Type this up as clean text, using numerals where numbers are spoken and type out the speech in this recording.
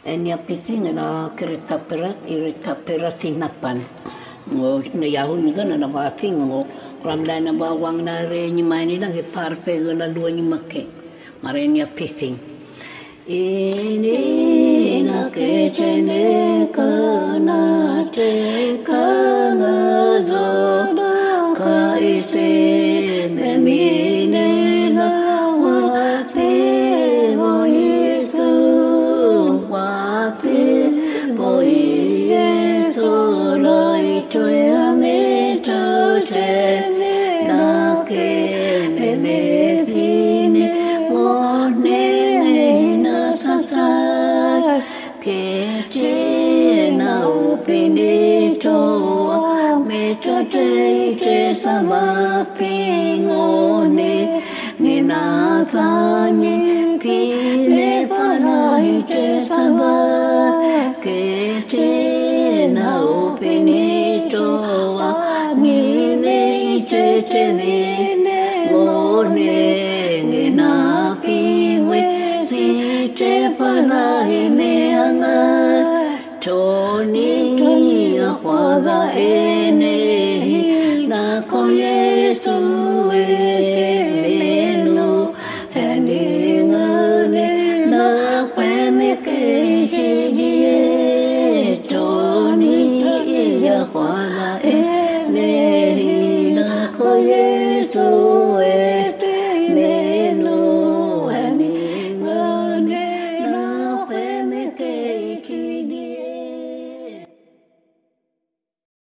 e ni apisinga na kere tapera, ire tapera sinapan. Ngo na yahu ni kana na waping ngo ramda na bawang na re ni mani na ke parpe na dua ni make. Mare ni apising. Ini na ke chene kana te kana zo ka ise me mine na wafe o Yesu wafe o Yesu lai toya me tote na ke me fine o ne na sasa ke te na upinito me tote te sama pingone ngina pani pile panai te sama ke te na upinito ngine te te ne ngone ngina piwe si te panai me anga Toni whaga ene